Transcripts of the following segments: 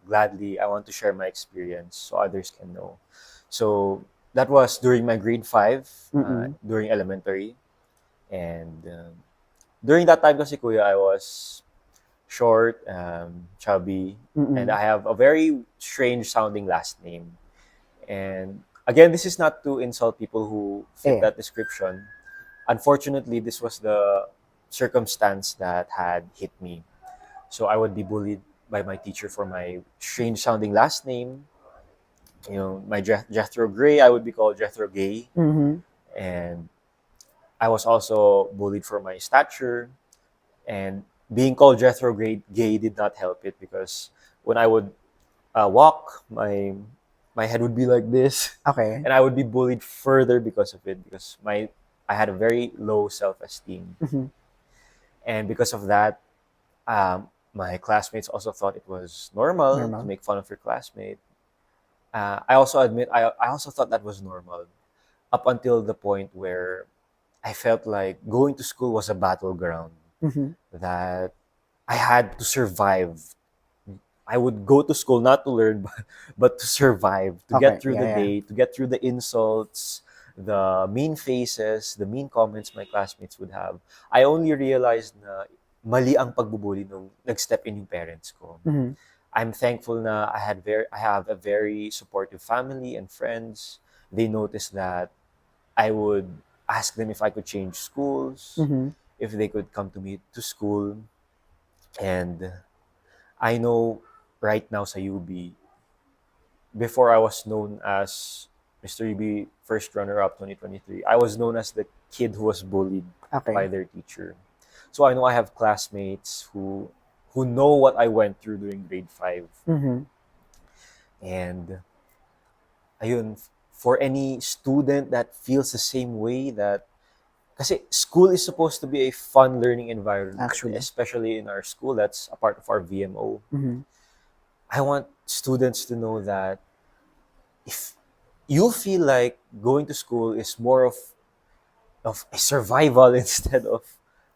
gladly I want to share my experience so others can know. So that was during my grade 5, Mm-mm. during elementary. And during that time kasi kuya, I was short, chubby, and Mm-mm. I have a very strange sounding last name. And again, this is not to insult people who fit Eh. that description. Unfortunately, this was the circumstance that had hit me. So I would be bullied by my teacher for my strange sounding last name. You know, my Jethro Gray, I would be called Jethro Gay. Mm-hmm. And I was also bullied for my stature. And being called Gay did not help it because when I would walk, my head would be like this, Okay. and I would be bullied further because of it because my I had a very low self esteem, Mm-hmm. and because of that, my classmates also thought it was normal to Normal. make fun of your classmate. I also admit I also thought that was normal up until the point where I felt like going to school was a battleground Mm-hmm. that I had to survive. I would go to school not to learn, but to survive, to get Okay. through Yeah, the yeah. day, to get through the insults, the mean faces, the mean comments my classmates would have. I only realized na mali ang pagbubuli nung nag-step in yung parents ko. Mm-hmm. I'm thankful na I have a very supportive family and friends. They noticed that I would ask them if I could change schools, Mm-hmm. if they could come to me to school. And I know right now sa UB, before I was known as Mr. UB first runner-up 2023, I was known as the kid who was bullied by Okay. their teacher. So I know I have classmates who know what I went through during grade 5. Mm-hmm. And ayun, for any student that feels the same way that kasi school is supposed to be a fun learning environment, Actually. especially in our school that's a part of our VMO. Mm-hmm. I want students to know that if you feel like going to school is more of a survival instead of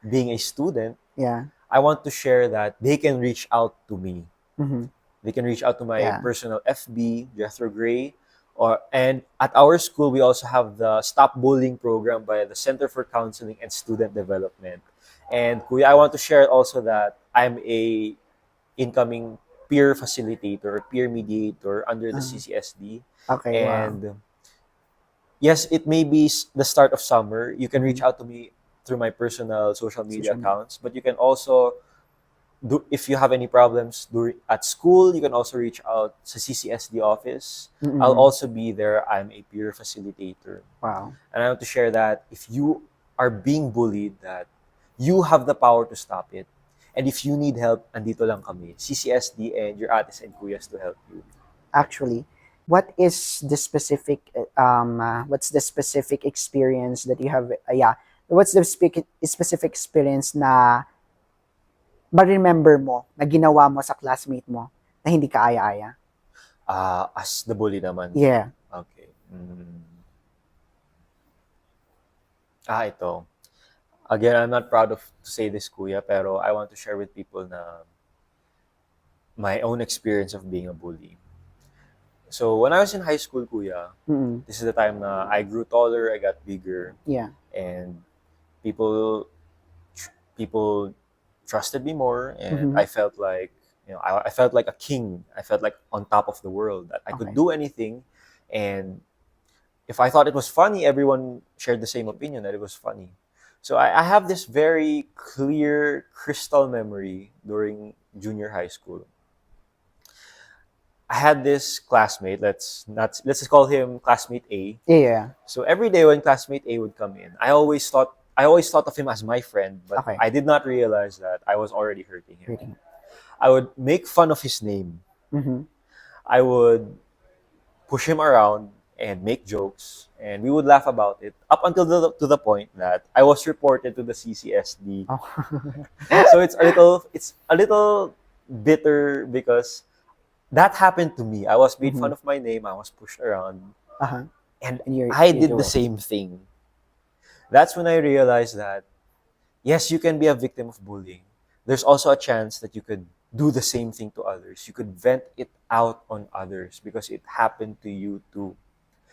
being a student, Yeah. I want to share that they can reach out to me. Mm-hmm. They can reach out to my Yeah. personal FB, Jethro Gray, and at our school we also have the Stop Bullying program by the Center for Counseling and Student Development. And Kuya, I want to share also that I'm a incoming peer facilitator or peer mediator under the Uh, CCSD. okay. Wow. And yes, it may be the start of summer. You can Mm-hmm. reach out to me through my personal social media Social media. accounts, but you can also if you have any problems at school, you can also reach out to CCSD office. I'll Mm-hmm. also be there. I'm a peer facilitator. Wow. And I want to share that if you are being bullied, that you have the power to stop it. And if you need help, andito lang kami, CCSD and your ates and kuyas to help you. Actually, what is the specific what's the specific experience that you have, yeah, what's the specific experience na ma-remember mo na ginawa mo sa classmate mo na hindi ka aya-aya? As the bully naman. Yeah. Okay. Ito. Again, I'm not proud of to say this, kuya, pero I want to share with people na my own experience of being a bully. So when I was in high school, kuya, Mm-mm. this is the time na I grew taller, I got bigger, Yeah. and people people trusted me more, and Mm-hmm. I felt like I felt like a king. I felt like on top of the world. That I could Okay. do anything, and if I thought it was funny, everyone shared the same opinion that it was funny. So I have this very clear, crystal memory during junior high school. I had this classmate. Let's just call him classmate A. Yeah, yeah. So every day when classmate A would come in, I always thought of him as my friend, but Okay. I did not realize that I was already hurting him. Reading. I would make fun of his name. Mm-hmm. I would push him around and make jokes, and we would laugh about it up until to the point that I was reported to the CCSD. Oh. So it's a little bitter because that happened to me. I was made Mm-hmm. fun of my name. I was pushed around, Uh-huh. and And I you did do the it. same thing. That's when I realized that yes, you can be a victim of bullying. There's also a chance that you could do the same thing to others. You could vent it out on others because it happened to you too.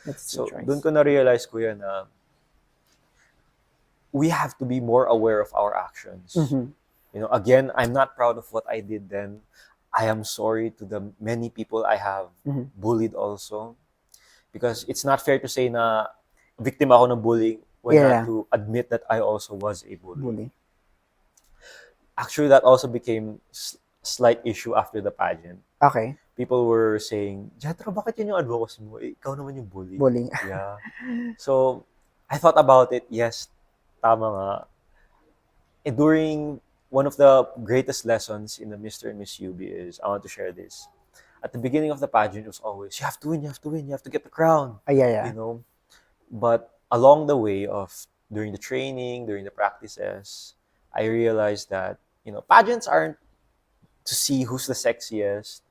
That's the So, doon choice. ko na-realize, kuya, na we have to be more aware of our actions. Mm-hmm. Again, I'm not proud of what I did then. I am sorry to the many people I have Mm-hmm. bullied also. Because it's not fair to say na victim ako ng bullying when not Yeah, to admit that I also was a bully. bully. Actually, that also became slight issue after the pageant. Okay, People were saying, Jethro, bakit yun yung advocacy mo? Ikaw naman yung bully. bullying. Yeah. So, I thought about it. Yes, tama nga. During one of the greatest lessons in the Mr. and Miss UB is, I want to share this. At the beginning of the pageant, it was always, you have to win, you have to win, you have to get the crown. Yeah, You yeah. know, But along the way of during the training, during the practices, I realized that, pageants aren't to see who's the sexiest,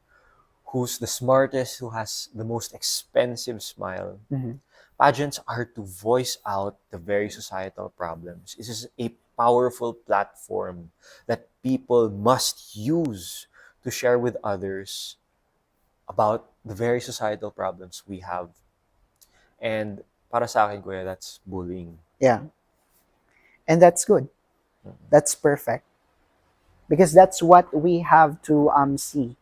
who's the smartest, who has the most expensive smile. Mm-hmm. Pageants are to voice out the very societal problems. This is a powerful platform that people must use to share with others about the very societal problems we have. And para sa akin, kuya, that's bullying. Yeah, and that's good. That's perfect because that's what we have to see,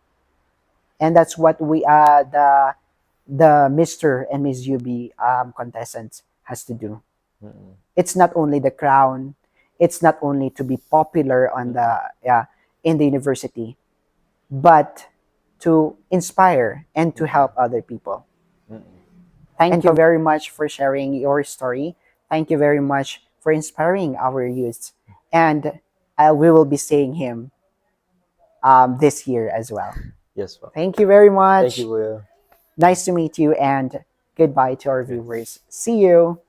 and that's what we the Mr. and Miss UB contestants has to do. Mm-mm. It's not only the crown, it's not only to be popular on Mm-mm. the in the university, but to inspire and to Mm-mm. help other people. Mm-mm. Thank you very much for sharing your story. Thank you very much for inspiring our youth. And we will be seeing him this year as well. Yes, po. Thank you very Thank you, much. kuya. Nice to meet you, and goodbye to our Okay. viewers. See you.